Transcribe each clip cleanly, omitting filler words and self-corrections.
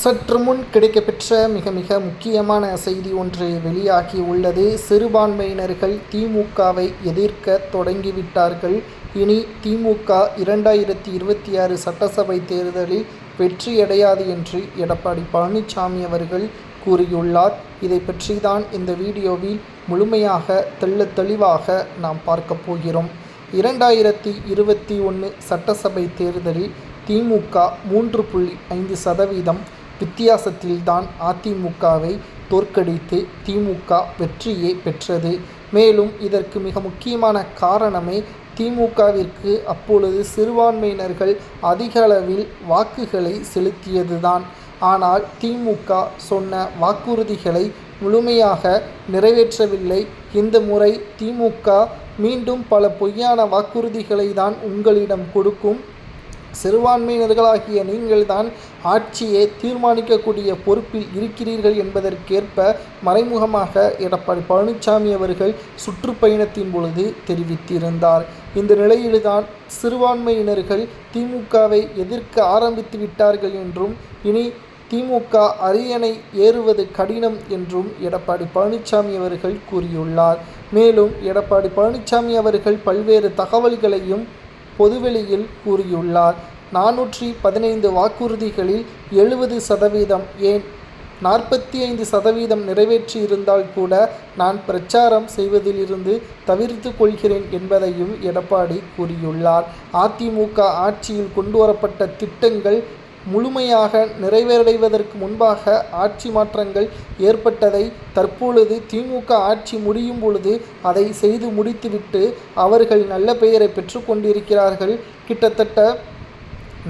சற்று முன் கிடைக்கப்பெற்ற மிக மிக முக்கியமான செய்தி ஒன்று வெளியாகி உள்ளது. சிறுபான்மையினர்கள் திமுகவை எதிர்க்க தொடங்கிவிட்டார்கள். இனி திமுக 2026 சட்டசபை தேர்தலில் வெற்றியடையாது என்று எடப்பாடி பழனிசாமி அவர்கள் கூறியுள்ளார். இதை பற்றி தான் இந்த வீடியோவில் முழுமையாக தெளிவாக நாம் பார்க்க போகிறோம். 2021 சட்டசபை தேர்தலில் திமுக 3.5% வித்தியாசத்தில்தான் அதிமுகவை தோற்கடித்து திமுக வெற்றியை பெற்றது. மேலும் இதற்கு மிக முக்கியமான காரணமே திமுகவிற்கு அப்பொழுது சிறுபான்மையினர்கள் அதிக அளவில் வாக்குகளை செலுத்தியதுதான். ஆனால் திமுக சொன்ன வாக்குறுதிகளை முழுமையாக நிறைவேற்றவில்லை. இந்த முறை திமுக மீண்டும் பல பொய்யான வாக்குறுதிகளை தான் உங்களிடம் கொடுக்கும். சிறுபான்மையினர்களாகிய நீங்கள்தான் ஆட்சியை தீர்மானிக்கக்கூடிய பொறுப்பில் இருக்கிறீர்கள் என்பதற்கேற்ப மறைமுகமாக எடப்பாடி பழனிசாமி அவர்கள் சுற்றுப்பயணத்தின் பொழுது தெரிவித்திருந்தார். இந்த நிலையில்தான் சிறுபான்மையினர்கள் திமுகவை எதிர்க்க ஆரம்பித்து விட்டார்கள் என்றும் இனி திமுக அரியணை ஏறுவது கடினம் என்றும் எடப்பாடி பழனிசாமி அவர்கள் கூறியுள்ளார். மேலும் எடப்பாடி பழனிசாமி அவர்கள் பல்வேறு தகவல்களையும் பொதுவெளியில் கூறியுள்ளார். 415 வாக்குறுதிகளில் 70% ஏன் 45% நிறைவேற்றியிருந்தால் கூட நான் பிரச்சாரம் செய்வதிலிருந்து தவிர்த்து கொள்கிறேன் என்பதையும் எடப்பாடி கூறியுள்ளார். அதிமுக ஆட்சியில் கொண்டுவரப்பட்ட திட்டங்கள் முழுமையாக நிறைவேறுவதற்கு முன்பாக ஆட்சி மாற்றங்கள் ஏற்பட்டதை தற்பொழுது திமுக ஆட்சி முடியும் பொழுது அதை செய்து முடித்துவிட்டு அவர்கள் நல்ல பெயரை பெற்றுக்கொண்டிருக்கிறார்கள். கிட்டத்தட்ட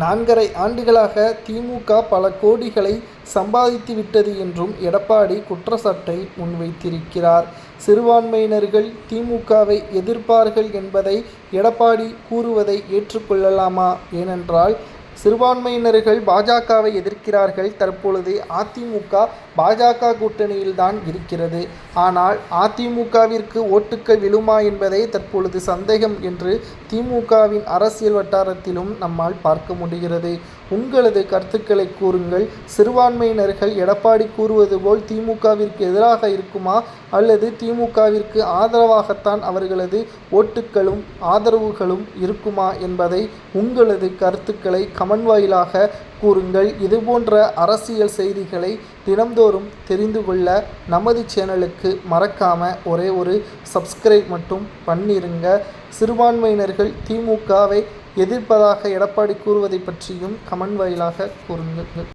4.5 ஆண்டுகளாக திமுக பல கோடிகளை சம்பாதித்து விட்டது என்றும் எடப்பாடி குற்றச்சாட்டை முன்வைத்திருக்கிறார். சிறுபான்மையினர்கள் திமுகவை எதிர்ப்பார்கள் என்பதை எடப்பாடி கூறுவதை ஏற்றுக்கொள்ளலாமா? ஏனென்றால் சிறுபான்மையினர்கள் பாஜகவை எதிர்க்கிறார்கள். தற்பொழுது அதிமுக பாஜக கூட்டணியில்தான் இருக்கிறது. ஆனால் அதிமுகவிற்கு ஓட்டுக்கள் விழுமா என்பதை தற்பொழுது சந்தேகம் என்று திமுகவின் அரசியல் வட்டாரத்திலும் நம்மால் பார்க்க முடிகிறது. உங்களது கருத்துக்களை கூறுங்கள். சிறுபான்மையினர்கள் எடப்பாடி கூறுவது போல் திமுகவிற்கு எதிராக இருக்குமா அல்லது திமுகவிற்கு ஆதரவாகத்தான் அவர்களது ஓட்டுக்களும் ஆதரவுகளும் இருக்குமா என்பதை உங்களது கருத்துக்களை கமெண்ட் வாயிலாக கூறுங்கள். இதுபோன்ற அரசியல் செய்திகளை தினம்தோறும் தெரிந்து கொள்ள நமது சேனலுக்கு மறக்காம ஒரே ஒரு சப்ஸ்கிரைப் மட்டும் பண்ணிருங்க. சிறுபான்மையினர்கள் திமுகவை எதிர்ப்பதாக எடப்பாடி கூறுவதை பற்றியும் கமெண்ட் வாயிலாக கூறுங்கள்.